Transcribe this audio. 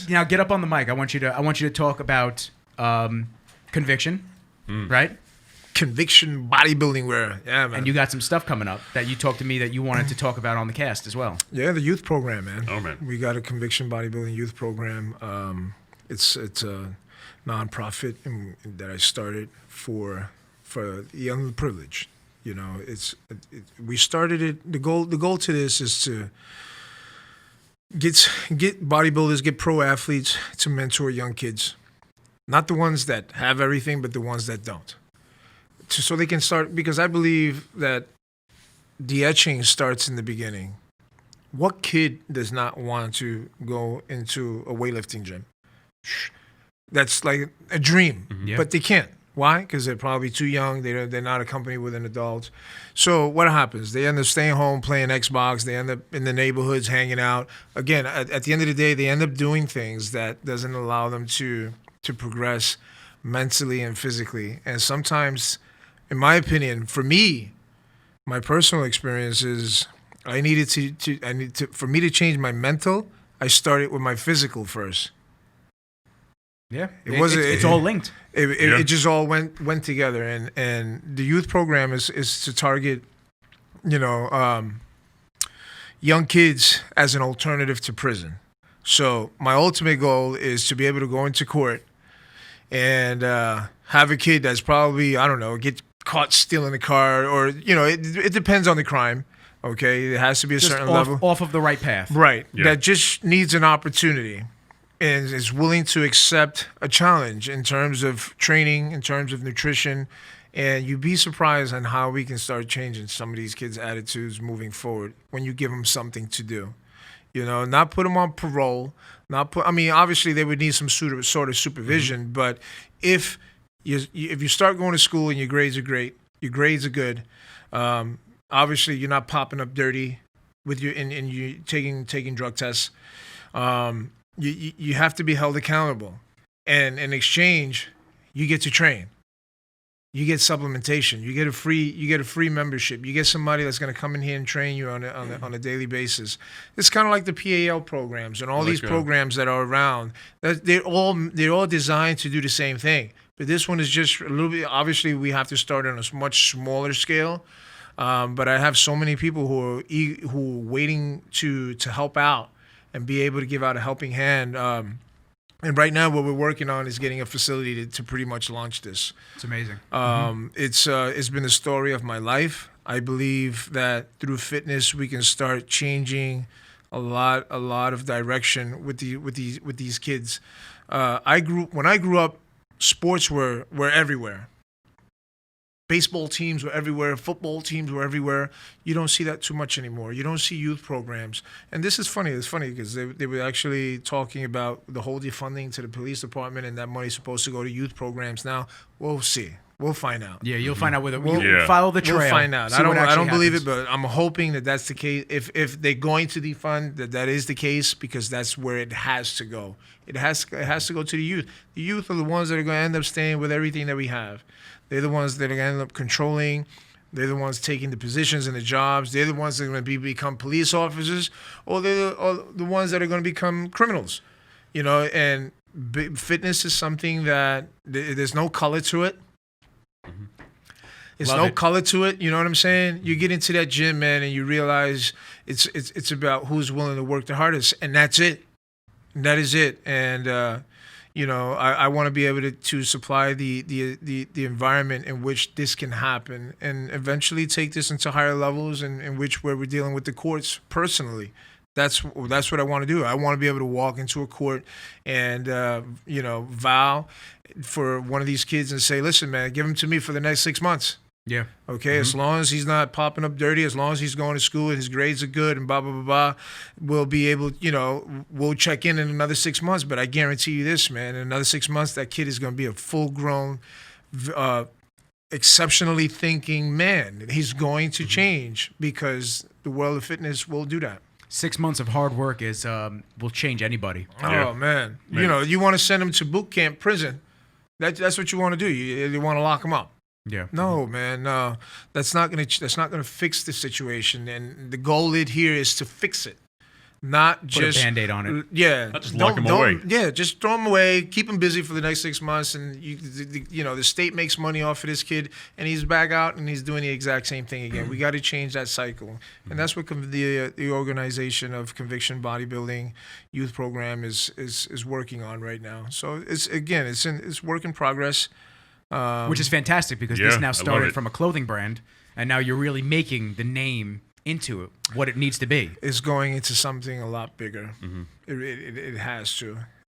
Now get up on the mic. I want you to talk about conviction, right? Conviction bodybuilding wear. Yeah, man. And you got some stuff coming up that you talked to me that you wanted to talk about on the cast as well. Yeah, the youth program, man. Oh, man. We got a conviction bodybuilding youth program. It's a nonprofit that I started for the young privileged. You know, we started it. The goal to this is to get bodybuilders, get pro athletes to mentor young kids, not the ones that have everything, but the ones that don't. So they can start, because I believe that the etching starts in the beginning. What kid does not want to go into a weightlifting gym? That's like a dream, Yeah. but they can't. Why? Because they're probably too young. They're not accompanied with an adult. So what happens? They end up staying home playing Xbox. They end up in the neighborhoods hanging out. Again, at the end of the day, they end up doing things that doesn't allow them to progress mentally and physically. And sometimes, in my opinion, for me, my personal experience is for me to change my mental, I started with my physical first. Yeah, It's all linked. It just all went together, and the youth program is to target, young kids as an alternative to prison. So my ultimate goal is to be able to go into court and have a kid that's probably, I don't know, get caught stealing a car, or it depends on the crime. Okay, it has to be a certain level off of the right path. Right. Yeah. That just needs an opportunity and is willing to accept a challenge in terms of training, in terms of nutrition. And you'd be surprised on how we can start changing some of these kids' attitudes moving forward when you give them something to do. Not put them on parole. Obviously they would need some sort of supervision, but if you start going to school and your grades are great, your grades are good, obviously you're not popping up dirty with and you taking drug tests. You have to be held accountable, and in exchange, you get to train. You get supplementation. You get a free membership. You get somebody that's going to come in here and train you on a daily basis. It's kind of like the PAL programs and all these programs that are around. They're all designed to do the same thing. But this one is just a little bit. Obviously, we have to start on a much smaller scale. But I have so many people who are waiting to help out and be able to give out a helping hand. And right now what we're working on is getting a facility to pretty much launch this. It's amazing. It's been the story of my life. I believe that through fitness we can start changing a lot of direction with these kids. When I grew up, sports were everywhere. Baseball teams were everywhere. Football teams were everywhere. You don't see that too much anymore. You don't see youth programs. And this is funny. It's funny because they were actually talking about the whole defunding to the police department, and that money's supposed to go to youth programs now. We'll see. We'll find out. Yeah, you'll find out whether Yeah. follow the trail. We'll find out. See I what don't actually believe happens. it, but I'm hoping that that's the case. If they're going to defund, that is the case, because that's where it has to go. It has to go to the youth. The youth are the ones that are going to end up staying with everything that we have. They're the ones that are going to end up controlling. They're the ones taking the positions and the jobs. They're the ones that are going to become police officers, or they're the ones that are going to become criminals. And fitness is something that there's no color to it. There's Love no it. color to it. You know what I'm saying? You get into that gym, man, and you realize it's about who's willing to work the hardest, and that's it. And that is it. And I want to be able to supply the environment in which this can happen, and eventually take this into higher levels, in which where we're dealing with the courts personally. That's what I want to do. I want to be able to walk into a court and vow for one of these kids and say, listen, man, give him to me for the next 6 months. Yeah. Okay, as long as he's not popping up dirty, as long as he's going to school and his grades are good and blah, blah, blah, blah, we'll be able, we'll check in another 6 months. But I guarantee you this, man, in another 6 months, that kid is going to be a full-grown, exceptionally thinking man. He's going to change, because the world of fitness will do that. 6 months of hard work will change anybody. Yeah. Oh, man. You want to send him to boot camp, prison. That's what you want to do. You want to lock him up. Yeah. No, man, no. That's not gonna fix the situation. And the goal here is to fix it, not Put just a Band-Aid on it. Yeah, Not just lock 'em away. Yeah, just throw them away. Keep them busy for the next 6 months, and the state makes money off of this kid, and he's back out and he's doing the exact same thing again. We got to change that cycle, and that's what the organization of Conviction Bodybuilding Youth Program is working on right now. So it's work in progress. Which is fantastic because Yeah, this I now love started it. from a clothing brand, and now you're really making the name into what it needs to be. It's going into something a lot bigger. It has to.